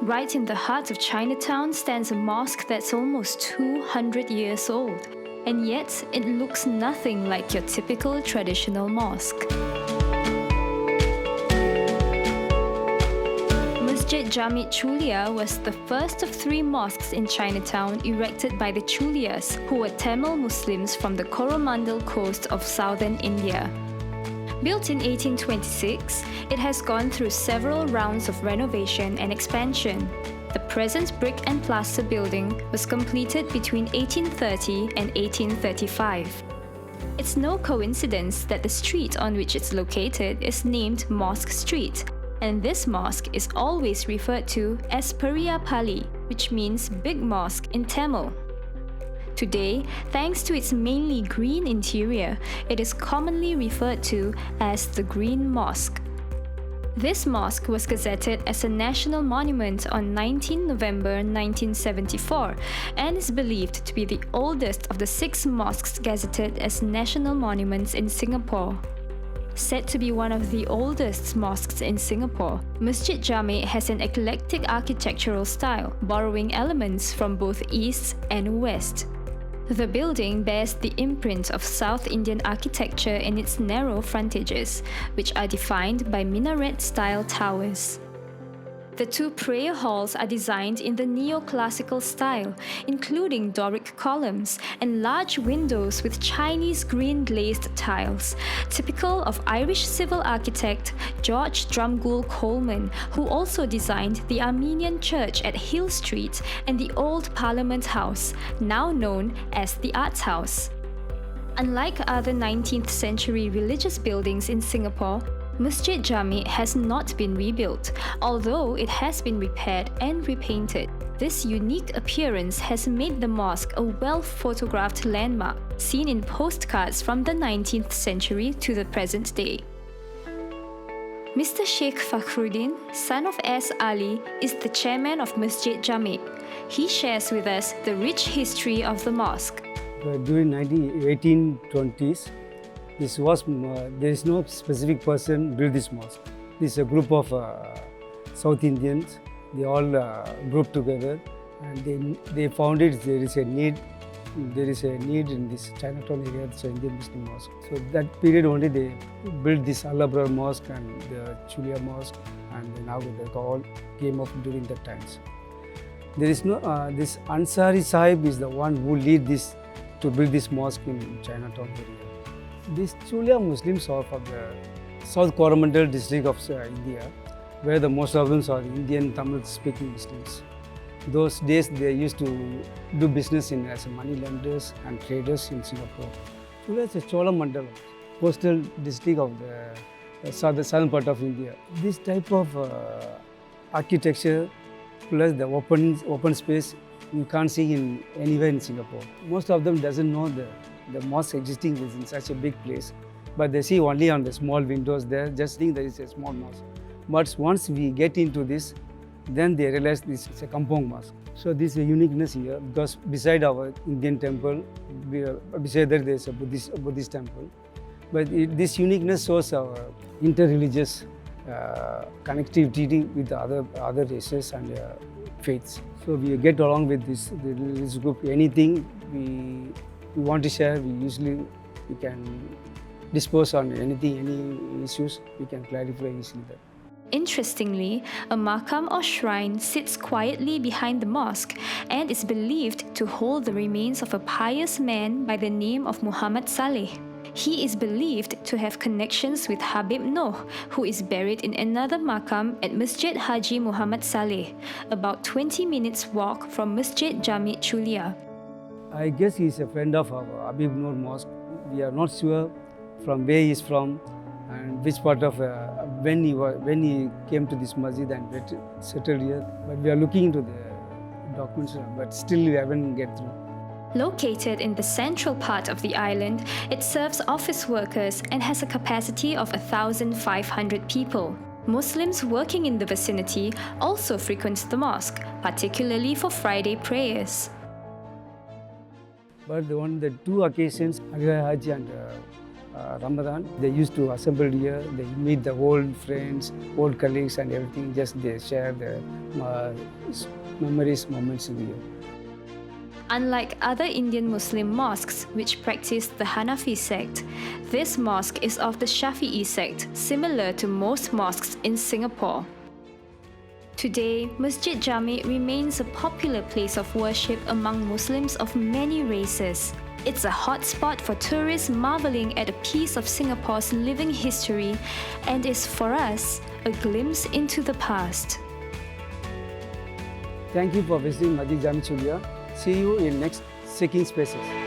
Right in the heart of Chinatown stands a mosque that's almost 200 years old, and yet it looks nothing like your typical traditional mosque. Masjid Jami' Chulia was the first of 3 mosques in Chinatown erected by the Chulias, who were Tamil Muslims from the Coromandel coast of southern India. Built in 1826, it has gone through several rounds of renovation and expansion. The present brick and plaster building was completed between 1830 and 1835. It's no coincidence that the street on which it's located is named Mosque Street, and this mosque is always referred to as Periya Pali, which means Big Mosque in Tamil. Today, thanks to its mainly green interior, it is commonly referred to as the Green Mosque. This mosque was gazetted as a national monument on 19 November 1974 and is believed to be the oldest of the 6 mosques gazetted as national monuments in Singapore. Said to be one of the oldest mosques in Singapore, Masjid Jami' has an eclectic architectural style, borrowing elements from both East and West. The building bears the imprint of South Indian architecture in its narrow frontages, which are defined by minaret-style towers. The 2 prayer halls are designed in the neoclassical style, including Doric columns and large windows with Chinese green glazed tiles, typical of Irish civil architect George Drumgoole Coleman, who also designed the Armenian Church at Hill Street and the Old Parliament House, now known as the Arts House. Unlike other 19th century religious buildings in Singapore, Masjid Jami' has not been rebuilt, although it has been repaired and repainted. This unique appearance has made the mosque a well-photographed landmark, seen in postcards from the 19th century to the present day. Mr. Sheikh Fakhruddin, son of S. Ali, is the chairman of Masjid Jami'. He shares with us the rich history of the mosque. During 1820s, this was there is no specific person built this mosque. This is a group of South Indians. They all grouped together, and they found it. There is a need in this Chinatown area. It's an Indian Muslim mosque. So that period only they built this Al-Abrar mosque and the Chulia mosque, and now they all came up during that times. There is no this Ansari Sahib is the one who lead this to build this mosque in Chinatown area. These Chulia Muslims are from the South Coromandel district of India, where the most of them are Indian Tamil speaking Muslims. Those days they used to do business as money lenders and traders in Singapore. Chulia is a Chola Mandalam, coastal district of the southern part of India. This type of architecture plus the open space you can't see anywhere in Singapore. Most of them doesn't know the mosque existing is in such a big place, but they see only on the small windows there, just think that it's a small mosque. But once we get into this, then they realize this is a kampong mosque. So this is a uniqueness here, because beside our Indian temple, beside that there is a Buddhist temple. But this uniqueness shows our interreligious connectivity with the other races and faiths. So we get along with this group. Anything we want to share, we can dispose on anything, any issues, we can clarify easily that. Interestingly, a maqam or shrine sits quietly behind the mosque and is believed to hold the remains of a pious man by the name of Muhammad Saleh. He is believed to have connections with Habib Noh, who is buried in another maqam at Masjid Haji Muhammad Saleh, about 20 minutes walk from Masjid Jami' Chulia. I guess he is a friend of our Habib Noor Mosque. We are not sure from where he is from and which part of when he came to this masjid and settled here. But we are looking into the documents, but still we haven't get through. Located in the central part of the island, it serves office workers and has a capacity of 1,500 people. Muslims working in the vicinity also frequent the mosque, particularly for Friday prayers. But on the 2 occasions, Hajj and Ramadan. They used to assemble here. They meet the old friends, old colleagues, and everything. Just they share the memories, moments in here. Unlike other Indian Muslim mosques which practice the Hanafi sect, this mosque is of the Shafi'i sect, similar to most mosques in Singapore. Today, Masjid Jami remains a popular place of worship among Muslims of many races. It's a hotspot for tourists marveling at a piece of Singapore's living history and is for us a glimpse into the past. Thank you for visiting Masjid Jami Chulia. See you in next Seeking Spaces.